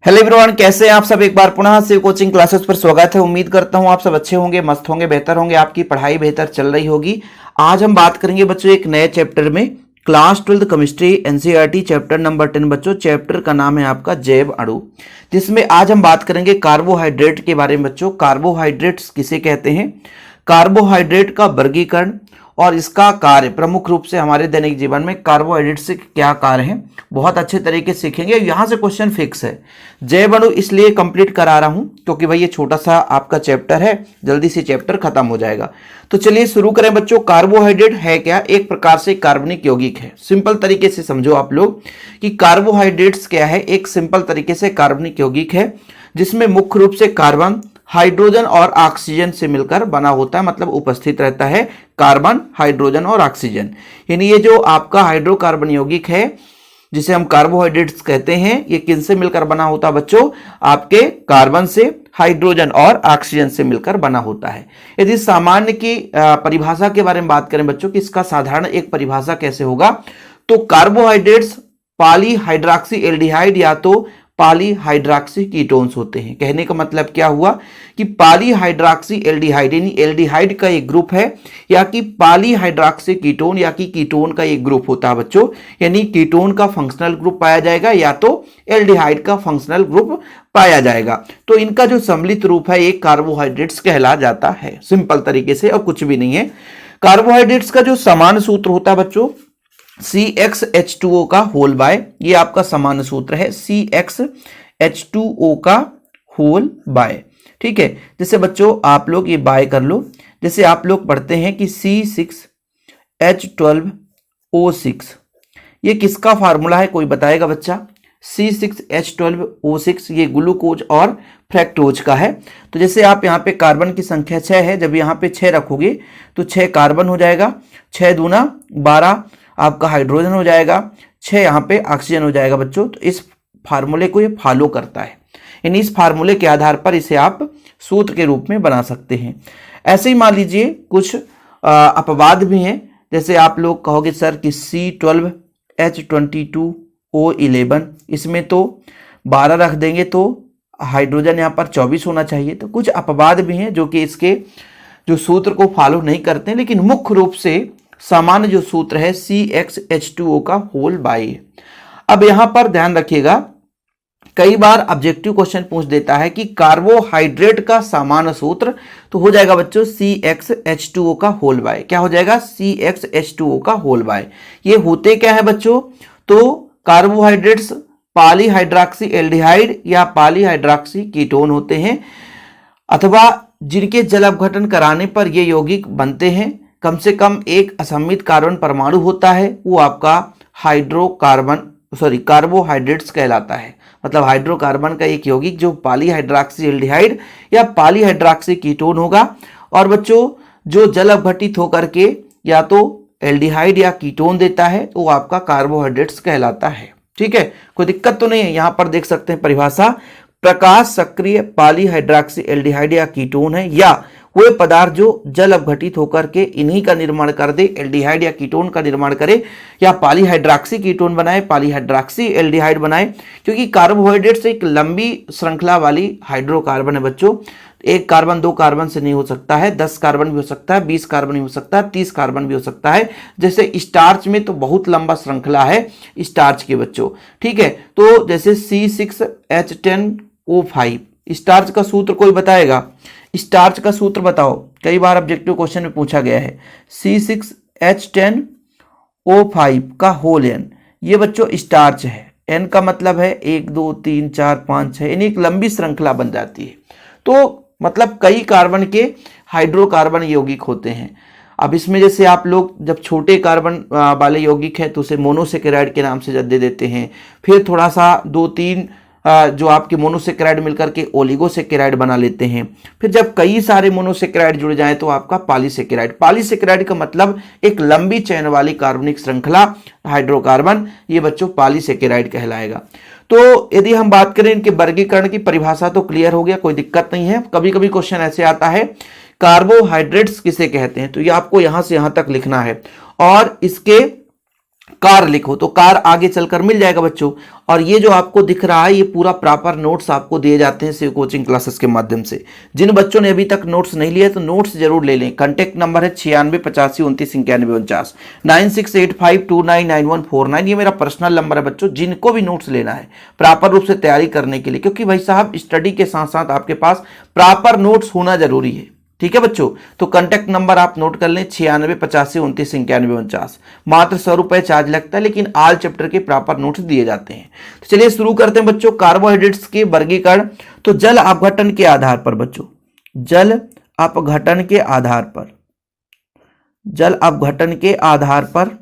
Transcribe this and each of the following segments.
Hello everyone, कैसे हैं आप सब। एक बार पुनः से कोचिंग क्लासेस पर स्वागत है। उम्मीद करता हूं आप सब अच्छे होंगे, मस्त होंगे, बेहतर होंगे, आपकी पढ़ाई बेहतर चल रही होगी। आज हम बात करेंगे बच्चों एक नए चैप्टर में, class 12 chemistry NCERT chapter number 10। बच्चों चैप्टर का नाम है आपका जैव अणु, जिसमें आज हम बात करेंगे कार्बोहाइड्रेट के बारे में। बच्चों कार्बोहाइड्रेट्स किसे कहते हैं, कार्बोहाइड्रेट का वर्गीकरण और इसका कार्य, प्रमुख रूप से हमारे दैनिक जीवन में कार्बोहाइड्रेट से क्या कार्य है, बहुत अच्छे तरीके से सीखेंगे। यहां से क्वेश्चन फिक्स है। जैव अणु इसलिए कंप्लीट करा रहा हूं क्योंकि भाई ये छोटा सा आपका चैप्टर है, जल्दी से चैप्टर खत्म हो जाएगा। तो चलिए शुरू करें बच्चों। कार्बोहाइड्रेट है क्या, एक प्रकार से कार्बनिक यौगिक है। सिंपल तरीके से समझो आप लोग कि कार्बोहाइड्रेट्स क्या है, एक सिंपल तरीके से कार्बनिक यौगिक है जिसमें मुख्य रूप से कार्बन, हाइड्रोजन और ऑक्सीजन से मिलकर बना होता है, मतलब उपस्थित रहता है कार्बन, हाइड्रोजन और ऑक्सीजन। यानी ये जो आपका हाइड्रोकार्बन यौगिक है जिसे हम कार्बोहाइड्रेट्स कहते हैं, ये किनसे मिलकर बना होता है बच्चों, आपके कार्बन से, हाइड्रोजन और ऑक्सीजन से मिलकर बना होता है। यदि सामान्य की परिभाषा के बारे में बात करें बच्चों कि इसका साधारण एक परिभाषा कैसे होगा, तो कार्बोहाइड्रेट्स पॉलीहाइड्रॉक्सी एल्डिहाइड या तो पॉलीहाइड्रॉक्सी कीटोन्स होते हैं। कहने का मतलब क्या हुआ कि पॉलीहाइड्रॉक्सी एल्डिहाइड यानी एल्डिहाइड का एक ग्रुप है, या कि पॉलीहाइड्रॉक्सी कीटोन या कि कीटोन का एक ग्रुप होता है बच्चों। यानी कीटोन का फंक्शनल ग्रुप पाया जाएगा या तो एल्डिहाइड का फंक्शनल ग्रुप पाया जाएगा। तो इनका जो सम्मिलित रूप है एक कार्बोहाइड्रेट्स कहला जाता है, सिंपल तरीके से, और कुछ भी नहीं है। कार्बोहाइड्रेट्स का जो समान सूत्र होता है बच्चों CxH2O का होल बाय, ये आपका समान सूत्र है CxH2O का होल बाय। ठीक है, जैसे बच्चों आप लोग ये बाय कर लो, जैसे आप लोग पढ़ते हैं कि C6H12O6, ये किसका फार्मूला है, कोई बताएगा बच्चा। C6H12O6 ये ग्लूकोज और फ्रैक्टोज का है। तो जैसे आप यहाँ पे कार्बन की संख्या 6 है, जब यहाँ पे 6 रखोगे तो 6 कार्बन हो जाएगा, 6 दूना 12 आपका हाइड्रोजन हो जाएगा, 6 यहाँ पे ऑक्सीजन हो जाएगा बच्चों। तो इस फार्मूले को ये फॉलो करता है, यानी इस फार्मूले के आधार पर इसे आप सूत्र के रूप में बना सकते हैं। ऐसे ही मान लीजिए कुछ अपवाद भी हैं, जैसे आप लोग कहोगे सर कि C12H22O11, इसमें तो 12 रख देंगे तो हाइड्रोजन यहाँ पर 24 होना चाहिए। तो कुछ अपवाद भी हैं जो कि इसके जो सूत्र को फॉलो नहीं करते हैं, लेकिन मुख्य रूप से सामान्य जो सूत्र है CxH2O का होल बाय। अब यहां पर ध्यान रखिएगा, कई बार ऑब्जेक्टिव क्वेश्चन पूछ देता है कि कार्बोहाइड्रेट का सामान्य सूत्र, तो हो जाएगा बच्चों CxH2O का होल बाय। क्या हो जाएगा, CxH2O का होल बाय। ये होते क्या है बच्चों, तो कार्बोहाइड्रेट्स पॉलीहाइड्रॉक्सी एल्डिहाइड या पॉलीहाइड्रॉक्सी कीटोन होते हैं, अथवा जिनके जल अपघटन कराने पर ये यौगिक बनते हैं। कम से कम एक असम्मित कार्बन परमाणु होता है, वो आपका कार्बोहाइड्रेट्स कहलाता है। मतलब हाइड्रोकार्बन का एक यौगिक जो पॉलीहाइड्रॉक्सी एल्डिहाइड या पॉलीहाइड्रॉक्सी कीटोन होगा। और बच्चों जो जल अपघटित होकर के या तो एल्डिहाइड या कीटोन देता है तो वो आपका कार्बोहाइड्रेट्स कहलाता है। ठीक है, कोई दिक्कत तो नहीं है। यहां पर देख सकते हैं परिभाषा, प्रकाश सक्रिय पॉलीहाइड्रॉक्सी एल्डिहाइड या कीटोन है, या वे पदार्थ जो जल अपघटित होकर के इन्हीं का निर्माण कर दे, एल्डिहाइड या कीटोन का निर्माण करे, या पॉलीहाइड्रॉक्सी कीटोन बनाए, पॉलीहाइड्रॉक्सी एल्डिहाइड बनाए। क्योंकि कार्बोहाइड्रेट्स एक लंबी श्रृंखला वाली हाइड्रोकार्बन है बच्चों। एक कार्बन 2 कार्बन से नहीं हो सकता है, 10 कार्बन भी हो सकता है, 20 कार्बन भी हो सकता है, 30 कार्बन भी हो सकता है। जैसे स्टार्च में तो बहुत लंबा श्रृंखला है स्टार्च के बच्चों। ठीक है, तो जैसे C6H10O5 स्टार्च का सूत्र कोई बताएगा, स्टार्च का सूत्र बताओ, कई बार ऑब्जेक्टिव क्वेश्चन में पूछा गया है। C6H10O5 का होल N, ये बच्चों स्टार्च है। N का मतलब है 1 2 3 4 5 6, यानी एक लंबी श्रृंखला बन जाती है। तो मतलब कई कार्बन के हाइड्रोकार्बन यौगिक होते हैं। अब इसमें जैसे आप लोग जब छोटे कार्बन वाले यौगिक है तो उसे मोनोसेकेराइड के नाम से दे देते हैं। फिर थोड़ा सा 2-3 जो आपके मोनोसेकेराइड मिलकर के ओलिगोसेकेराइड बना लेते हैं। फिर जब कई सारे मोनोसेकेराइड जुड़ जाएं तो आपका पॉलीसेकेराइड। पॉलीसेकेराइड का मतलब एक लंबी चेन वाली कार्बनिक श्रृंखला हाइड्रोकार्बन, ये बच्चों पॉलीसेकेराइड कहलाएगा। तो यदि हम बात करें इनके वर्गीकरण की, परिभाषा तो क्लियर हो गया, कोई दिक्कत नहीं है। कभी कभी क्वेश्चन ऐसे आता है कार्बोहाइड्रेट्स किसे कहते हैं, तो ये आपको यहां से यहां तक लिखना है। और इसके कार लिखो तो कार आगे चलकर मिल जाएगा बच्चों। और ये जो आपको दिख रहा है ये पूरा प्रॉपर नोट्स आपको दिए जाते हैं शिव कोचिंग क्लासेस के माध्यम से। जिन बच्चों ने अभी तक नोट्स नहीं लिए तो नोट्स जरूर ले लें। कॉन्टैक्ट नंबर है 9685299149, 9685299149। ये मेरा पर्सनल नंबर है बच्चों, जिनको भी नोट्स लेना है प्रॉपर रूप से तैयारी करने के लिए, क्योंकि भाई साहब स्टडी के साथ साथ आपके पास प्रॉपर नोट्स होना जरूरी है। ठीक है बच्चों, तो कांटेक्ट नंबर आप नोट कर लें 9685299149। मात्र 100 रुपए चार्ज लगता है, लेकिन ऑल चैप्टर के प्रॉपर नोट्स दिए जाते हैं। तो चलिए शुरू करते हैं बच्चों। कार्बोहाइड्रेट्स के वर्गीकरण। तो जल अपघटन के आधार पर बच्चों, जल अपघटन के आधार पर, जल अपघटन के आधार पर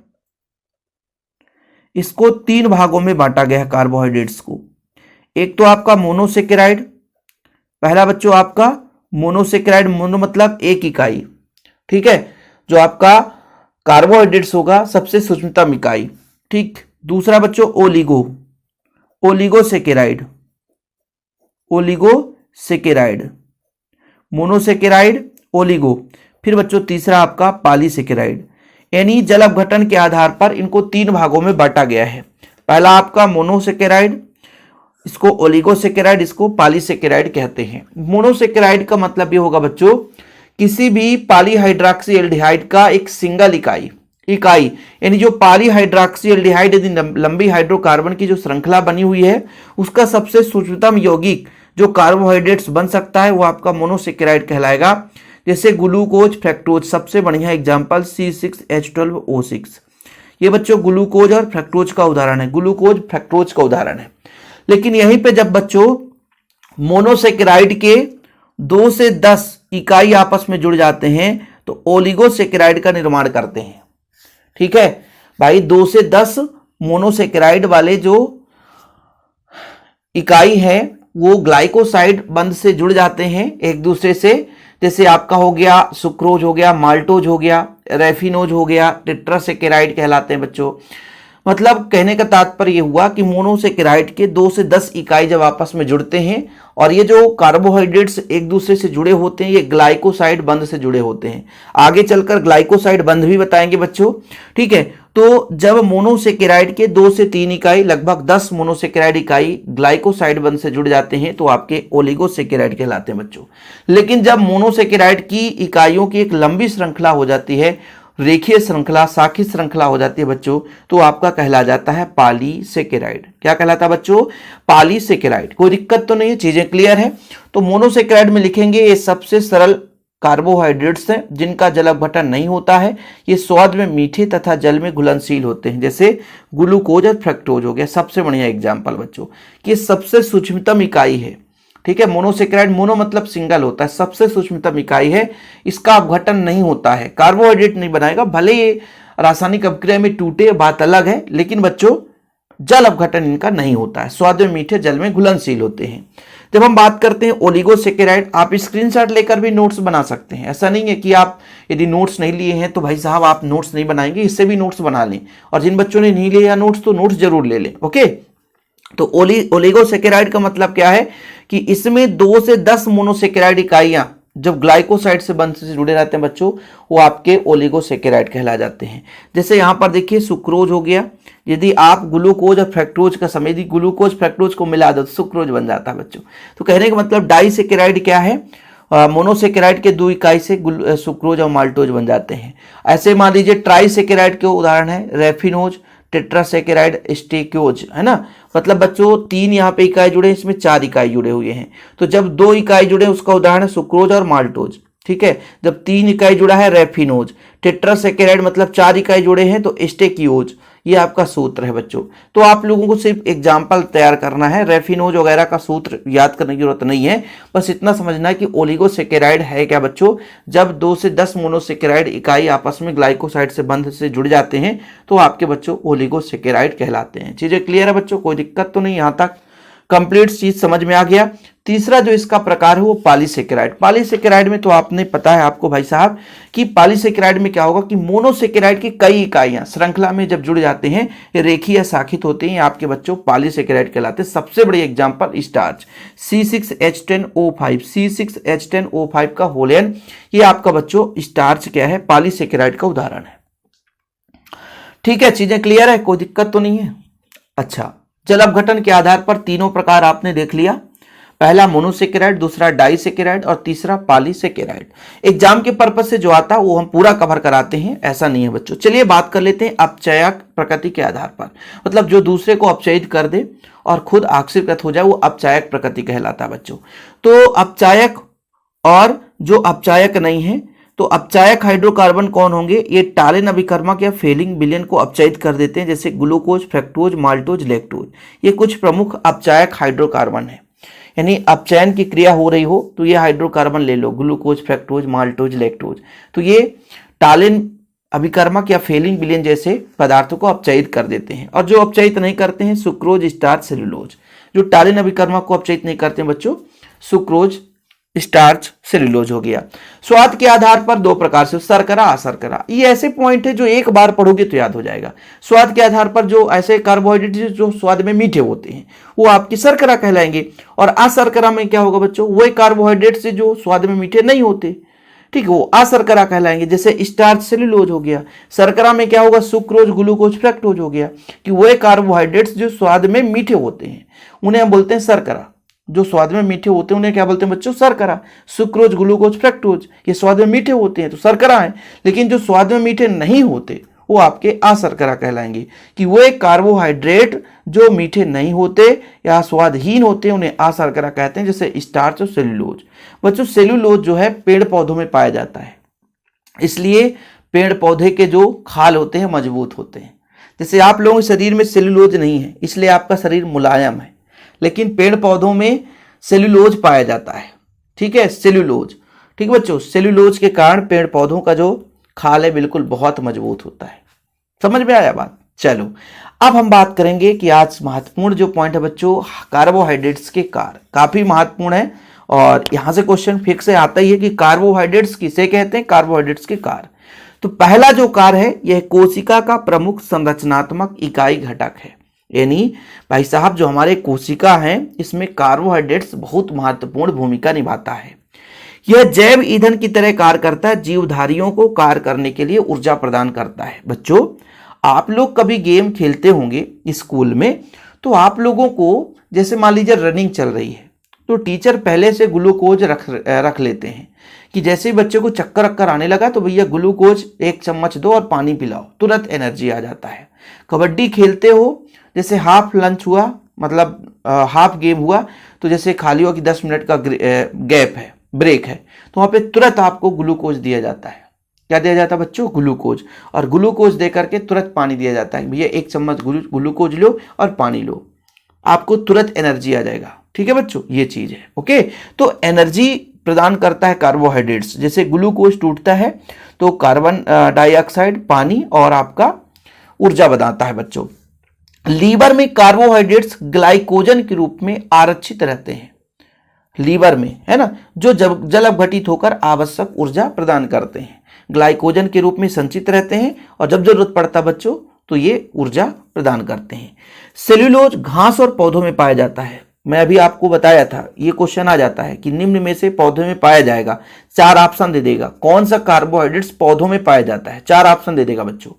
इसको 3 भागों में बांटा गया है कार्बोहाइड्रेट्स को। एक तो आपका मोनोसेकेराइड, पहला बच्चों आपका मोनोसेकेराइड, मोनो मतलब एक इकाई, ठीक है, जो आपका कार्बोहाइड्रेट्स होगा सबसे सूक्ष्मतम इकाई। ठीक, दूसरा बच्चों oligo, oligosaccharide, oligosaccharide, monosaccharide, oligo. फिर बच्चों तीसरा आपका पॉलीसेकेराइड। यानी जल अपघटन के आधार पर इनको 3 भागों में बांटा गया है। पहला आपका मोनोसेकेराइड, इसको ओलिगोसेकेराइड, इसको पॉलीसेकेराइड कहते हैं। मोनोसेकेराइड का मतलब ये होगा बच्चों किसी भी पॉलीहाइड्रॉक्सी एल्डिहाइड का एक सिंगल इकाई, यानी जो पॉलीहाइड्रॉक्सी एल्डिहाइड यदि लंबी हाइड्रोकार्बन की जो श्रृंखला बनी हुई है उसका सबसे सूक्ष्मतम यौगिक जो कार्बोहाइड्रेट्स बन सकता है वो आपका मोनोसेकेराइड कहलाएगा। जैसे ग्लूकोज, फ्रक्टोज, सबसे बढ़िया एग्जाम्पल C6H12O6। ये बच्चों ग्लूकोज और फ्रक्टोज का उदाहरण है, ग्लूकोज फ्रक्टोज का उदाहरण है। लेकिन यहीं पे जब बच्चों मोनोसेकेराइड के 2 से 10 इकाई आपस में जुड़ जाते हैं तो ओलिगोसेकेराइड का निर्माण करते हैं। ठीक है भाई, 2 से 10 मोनोसेकेराइड वाले जो इकाई है वो ग्लाइकोसाइड बंध से जुड़ जाते हैं एक दूसरे से। जैसे आपका हो गया सुक्रोज, हो गया माल्टोज, हो गया रेफिनोज, हो गया टेट्रासेकेराइड कहलाते हैं बच्चों। मतलब कहने का तात्पर्य यह हुआ कि मोनोसेकेराइड के 2 से 10 इकाई जब आपस में जुड़ते हैं और ये जो कार्बोहाइड्रेट्स एक दूसरे से जुड़े होते हैं ये ग्लाइकोसाइड बंध से जुड़े होते हैं। आगे चलकर ग्लाइकोसाइड बंध भी बताएंगे बच्चों। ठीक है, तो जब मोनोसेकेराइड के 2 से 3 इकाई, लगभग 10 मोनोसेकेराइड इकाई ग्लाइकोसाइड बंध से जुड़ जाते हैं तो आपके ओलिगोसेकेराइड कहलाते हैं बच्चों। लेकिन जब मोनोसेकेराइड की इकाइयों की एक लंबी श्रृंखला हो जाती है, रेखीय श्रृंखला, शाखी श्रृंखला हो जाती है बच्चों, तो आपका कहला जाता है पॉलीसेकेराइड। क्या कहलाता है बच्चों? पॉलीसेकेराइड। कोई दिक्कत तो नहीं है, चीजें क्लियर है। तो मोनोसेकेराइड में लिखेंगे ये सबसे सरल कार्बोहाइड्रेट्स हैं जिनका जल अपघटन नहीं होता है। ये स्वाद में मीठे तथा जल में घुलनशील होते हैं, जैसे ग्लूकोज और फ्रक्टोज हो गया सबसे बढ़िया एग्जाम्पल बच्चों। कि सबसे सूक्ष्मतम इकाई है। ठीक है, मोनोसेकेराइड, मोनो मतलब सिंगल होता है, सबसे सूक्ष्मतम इकाई है, इसका अपघटन नहीं होता है, कार्बोहाइड्रेट नहीं बनाएगा। भले ये रासायनिक अभिक्रिया में टूटे, बात अलग है, लेकिन बच्चों जल अपघटन इनका नहीं होता है, स्वाद में मीठे, जल में घुलनशील होते हैं। जब हम बात करते हैं ओलिगोसेकेराइड, आप स्क्रीनशॉट लेकर भी नोट्स बना सकते हैं। ऐसा नहीं है कि आप यदि नोट्स नहीं लिए हैं तो भाई साहब आप नोट्स नहीं बनाएंगे, इससे भी नोट्स बना लें। और जिन बच्चों ने नहीं लिया नोट्स तो नोट्स जरूर ले लें। ओके, तो ओलिगोसेकेराइड का मतलब क्या है कि इसमें 2 से 10 मोनोसेकेराइड इकाइयां जब ग्लाइकोसाइड से बंध से जुड़े रहते हैं बच्चों, वो आपके ओलिगोसेकेराइड कहला जाते हैं। जैसे यहां पर देखिए सुक्रोज हो गया, यदि आप ग्लूकोज और फ्रक्टोज का समय यदि ग्लूकोज फ्रक्टोज को मिला दो तो सुक्रोज बन जाता है बच्चों। तो कहने का मतलब डाइसेकेराइड क्या है? मोनोसेकेराइड के 2 इकाई से सुक्रोज और माल्टोज बन जाते हैं। ऐसे मान लीजिए ट्राइसेकेराइड के उदाहरण है रेफिनोज, टेट्रासेकेराइड, स्टेकोज, है ना। मतलब बच्चों 3 यहाँ पे इकाई जुड़े, इसमें 4 इकाई जुड़े हुए हैं। तो जब 2 इकाई जुड़े उसका उदाहरण है सुक्रोज और माल्टोज। ठीक है, जब 3 इकाई जुड़ा है रेफिनोज। टेट्रासेकेराइड मतलब 4 इकाई जुड़े हैं तो स्टेकियोज। ये आपका सूत्र है बच्चों। तो आप लोगों को सिर्फ एग्जाम्पल तैयार करना है, रेफिनोज वगैरह का सूत्र याद करने की जरूरत नहीं है। बस इतना समझना है कि ओलिगोसेकेराइड है क्या बच्चों? जब 2 से 10 मोनोसेकेराइड इकाई आपस में ग्लाइकोसाइड से बंध से जुड़ जाते हैं तो आपके बच्चों ओलिगोसेकेराइड कहलाते हैं। चीजें क्लियर है बच्चों? कोई दिक्कत तो नहीं? यहां तक कंप्लीट चीज समझ में आ गया। तीसरा जो इसका प्रकार है वो पॉलीसेकेराइड। पॉलीसेकेराइड में तो आपने पता है आपको भाई साहब कि पॉलीसेकेराइड में क्या होगा कि मोनोसेकेराइड की कई इकाइयां श्रृंखला में जब जुड़ जाते हैं, ये रेखीय या शाखित होते हैं, आपके बच्चों पॉलीसेकेराइड कहलाते हैं। सबसे बड़ी एग्जांपल स्टार्च C6H10O5, C6H10O5 का होल एन, ये आपका बच्चों स्टार्च क्या है? पॉलीसेकेराइड का उदाहरण है। ठीक है, चीजें क्लियर है, कोई दिक्कत तो नहीं है। अच्छा, जल अपघटन के आधार पर तीनों प्रकार आपने देख लिया, पहला मोनोसेकेराइड, दूसरा डाइसेकेराइड और तीसरा पॉलीसेकेराइड। एग्जाम के पर्पज से जो आता है वो हम पूरा कवर कराते हैं, ऐसा नहीं है बच्चों। चलिए बात कर लेते हैं अपचयक प्रकृति के आधार पर, मतलब जो दूसरे को अपचयित कर दे और खुद ऑक्सीकृत हो जाए वो अपचायक प्रकृति कहलाता है बच्चों। तो अपचायक और जो अपचायक नहीं है, तो अपचायक हाइड्रोकार्बन कौन होंगे? ये टालिन अभिकर्मक या फेलिंग विलयन को अपचयित कर देते हैं, जैसे ग्लूकोज, फ्रक्टोज, माल्टोज, लैक्टोज। ये कुछ प्रमुख अपचायक हाइड्रोकार्बन है, यानी अपचयन की क्रिया हो रही हो तो ये हाइड्रोकार्बन ले लो, ग्लूकोज, फ्रक्टोज, माल्टोज, लैक्टोज। तो ये टालिन अभिकर्मक या फेलिंग विलयन जैसे पदार्थों को अपचयित कर देते हैं। और जो अपचयित नहीं करते हैं, सुक्रोज, स्टार्च, सेलुलोज। जो टालिन अभिकर्मक को अपचयित नहीं करते हैं बच्चों, सुक्रोज, स्टार्च, सेलुलोज हो गया। स्वाद के आधार पर दो प्रकार से, शर्करा, अशर्करा। ये ऐसे पॉइंट है जो एक बार पढ़ोगे तो याद हो जाएगा। स्वाद के आधार पर जो ऐसे कार्बोहाइड्रेट जो स्वाद में मीठे होते हैं वो आपकी शर्करा कहलाएंगे, और अशर्करा में क्या होगा बच्चों? वही कार्बोहाइड्रेट से जो स्वाद में मीठे नहीं होते, ठीक है, वो अशर्करा कहलाएंगे, जैसे स्टार्च, सेलुलोज हो गया। शर्करा में क्या होगा? सुक्रोज, ग्लूकोज, फ्रक्टोज हो गया, कि वह कार्बोहाइड्रेट्स जो स्वाद में मीठे होते हैं उन्हें हम बोलते हैं शर्करा। जो स्वाद में मीठे होते हैं उन्हें क्या बोलते हैं बच्चों? शर्करा। सुक्रोज, ग्लूकोज, फ्रक्टोज ये स्वाद में मीठे होते हैं तो शर्करा है, लेकिन जो स्वाद में मीठे नहीं होते वो आपके अशर्करा कहलाएंगे, कि वो एक कार्बोहाइड्रेट जो मीठे नहीं होते या स्वादहीन होते हैं उन्हें अशर्करा कहते हैं, जैसे स्टार्च और सेलुलोज। बच्चों सेलुलोज जो है पेड़ पौधों में पाया जाता है, इसलिए पेड़ पौधे के जो खाल होते हैं मजबूत होते हैं। जैसे आप लोगों के शरीर में सेलुलोज नहीं है इसलिए आपका शरीर मुलायम है, लेकिन पेड़ पौधों में सेलुलोज पाया जाता है, ठीक है, सेलुलोज। ठीक बच्चों, सेलुलोज के कारण पेड़ पौधों का जो खाल है बिल्कुल बहुत मजबूत होता है। समझ में आया बात? चलो अब हम बात करेंगे कि आज महत्वपूर्ण जो पॉइंट है बच्चों, कार्बोहाइड्रेट्स के कार काफी महत्वपूर्ण है, और यहां से क्वेश्चन फिक्स से आता ही है कि कार्बोहाइड्रेट्स किसे कहते हैं? कार्बोहाइड्रेट्स के कार। तो पहला जो कार है यह कोशिका का प्रमुख संरचनात्मक इकाई घटक है, यानी भाई साहब जो हमारे कोशिका हैं इसमें कार्बोहाइड्रेट्स बहुत महत्वपूर्ण भूमिका निभाता है। यह जैव ईंधन की तरह कार्य करता है, जीवधारियों को कार्य करने के लिए ऊर्जा प्रदान करता है। बच्चों आप लोग कभी गेम खेलते होंगे स्कूल में, तो आप लोगों को जैसे मान लीजिए रनिंग चल रही है तो टीचर पहले से ग्लूकोज रख लेते हैं, कि जैसे ही बच्चे को चक्कर अक्कर आने लगा तो भैया ग्लूकोज 1 चम्मच दो और पानी पिलाओ, तुरंत एनर्जी आ जाता है। कबड्डी खेलते हो, जैसे हाफ लंच हुआ, मतलब हाफ गेम हुआ, तो जैसे खाली हुआ कि 10 मिनट का गैप है, ब्रेक है, तो वहाँ पे तुरंत आपको ग्लूकोज दिया जाता है। क्या दिया जाता है बच्चों? ग्लूकोज। और ग्लूकोज दे करके तुरंत पानी दिया जाता है, भैया 1 चम्मच ग्लूकोज लो और पानी लो, आपको तुरंत एनर्जी आ जाएगा। ठीक है बच्चों, ये चीज है। ओके, तो एनर्जी प्रदान करता है कार्बोहाइड्रेट्स, जैसे ग्लूकोज टूटता है तो कार्बन डाइऑक्साइड, पानी और आपका ऊर्जा बनाता है बच्चों। लीवर में कार्बोहाइड्रेट्स ग्लाइकोजन के रूप में आरक्षित रहते हैं, लीवर में, है ना, जो जल अपघटित होकर आवश्यक ऊर्जा प्रदान करते हैं, ग्लाइकोजन के रूप में संचित रहते हैं, और जब जरूरत पड़ता बच्चों तो ये ऊर्जा प्रदान करते हैं। सेल्यूलोज घास और पौधों में पाया जाता है। मैं अभी आपको बताया था, ये क्वेश्चन आ जाता है कि निम्न में से पौधों में पाया जाएगा, 4 ऑप्शन दे देगा, कौन सा कार्बोहाइड्रेट्स पौधों में पाया जाता है, 4 ऑप्शन दे देगा बच्चों।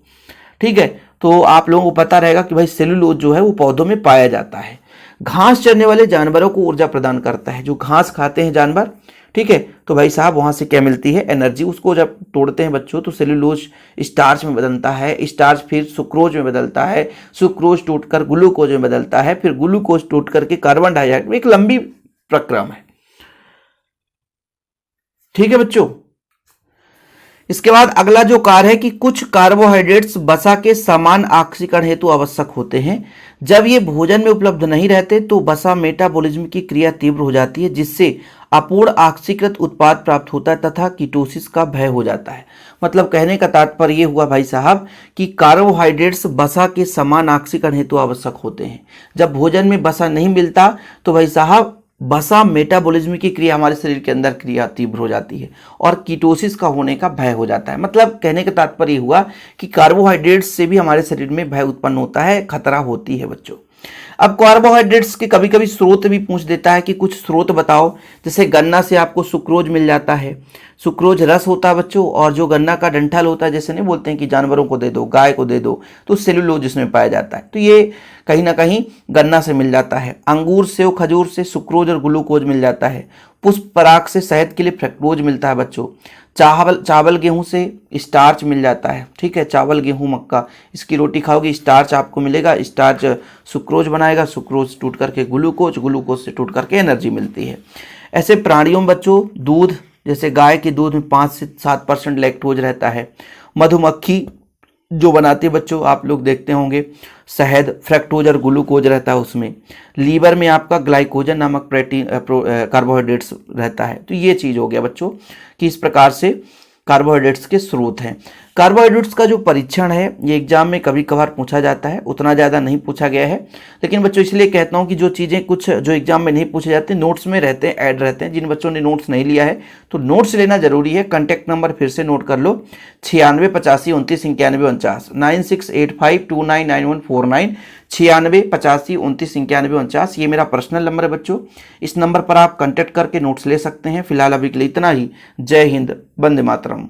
ठीक है, तो आप लोगों को पता रहेगा कि भाई सेल्यूलोज जो है वो पौधों में पाया जाता है। घास चरने वाले जानवरों को ऊर्जा प्रदान करता है, जो घास खाते हैं जानवर, ठीक है, तो भाई साहब वहां से क्या मिलती है? एनर्जी। उसको जब तोड़ते हैं बच्चों तो सेल्यूलोज स्टार्च में बदलता है, स्टार्च फिर सुक्रोज में बदलता है, सुक्रोज टूटकर ग्लूकोज में बदलता है, फिर ग्लूकोज टूट करके कार्बन डाइऑक्साइड, एक लंबी प्रक्रम है। ठीक है बच्चों, इसके बाद अगला जो कार्य है कि कुछ कार्बोहाइड्रेट्स वसा के समान ऑक्सीकरण हेतु आवश्यक होते हैं। जब ये भोजन में उपलब्ध नहीं रहते तो वसा मेटाबॉलिज्म की क्रिया तीव्र हो जाती है, जिससे अपूर्ण ऑक्सीकृत उत्पाद प्राप्त होता है तथा कीटोसिस का भय हो जाता है। मतलब कहने का तात्पर्य ये हुआ भाई साहब कि कार्बोहाइड्रेट्स वसा के समान ऑक्सीकरण हेतु आवश्यक होते हैं। जब भोजन में वसा नहीं मिलता तो भाई साहब वसा मेटाबॉलिज्म की क्रिया हमारे शरीर के अंदर क्रिया तीव्र हो जाती है और कीटोसिस का होने का भय हो जाता है। मतलब कहने का तात्पर्य हुआ कि कार्बोहाइड्रेट्स से भी हमारे शरीर में भय उत्पन्न होता है, खतरा होती है बच्चों। अब कार्बोहाइड्रेट्स के कभी कभी स्रोत भी पूछ देता है कि कुछ स्रोत बताओ। जैसे गन्ना से आपको सुक्रोज मिल जाता है, सुक्रोज रस होता है बच्चों, और जो गन्ना का डंठल होता है, जैसे नहीं बोलते हैं कि जानवरों को दे दो, गाय को दे दो, तो सेलुलोज इसमें पाया जाता है, तो ये कहीं ना कहीं गन्ना से मिल जाता है। अंगूर सेव खजूर से सुक्रोज और ग्लूकोज मिल जाता है। पुष्प पराग से शहद के लिए फ्रक्टोज मिलता है बच्चों। चावल गेहूं से स्टार्च मिल जाता है, ठीक है, चावल गेहूं मक्का, इसकी रोटी खाओगे स्टार्च आपको मिलेगा, स्टार्च सुक्रोज बनाएगा, सुक्रोज टूट करके ग्लूकोज, ग्लूकोज से टूट करके एनर्जी मिलती है। ऐसे प्राणियों में बच्चों दूध, जैसे गाय के दूध में 5 से 7% लैक्टोज रहता है। मधुमक्खी जो बनाते हैं बच्चों, आप लोग देखते होंगे, शहद फ्रक्टोज और ग्लूकोज रहता है उसमें। लीवर में आपका ग्लाइकोजन नामक प्रोटीन कार्बोहाइड्रेट्स रहता है। तो ये चीज़ हो गया बच्चों कि इस प्रकार से कार्बोहाइड्रेट्स के स्रोत हैं। कार्बोहाइड्रेट्स का जो परीक्षण है ये एग्जाम में कभी कभार पूछा जाता है, उतना ज़्यादा नहीं पूछा गया है, लेकिन बच्चों इसलिए कहता हूँ कि जो चीज़ें कुछ जो एग्जाम में नहीं पूछे जाते नोट्स में रहते हैं, ऐड रहते हैं। जिन बच्चों ने नोट्स नहीं लिया है तो नोट्स लेना जरूरी है। कॉन्टैक्ट नंबर फिर से नोट कर लो, 96 85 29 91 49, 9685299149, 96 85 29 91 49, ये मेरा पर्सनल नंबर है बच्चों। इस नंबर पर आप कॉन्टैक्ट करके नोट्स ले सकते हैं। फिलहाल अभी के लिए इतना ही। जय हिंद, वंदे मातरम।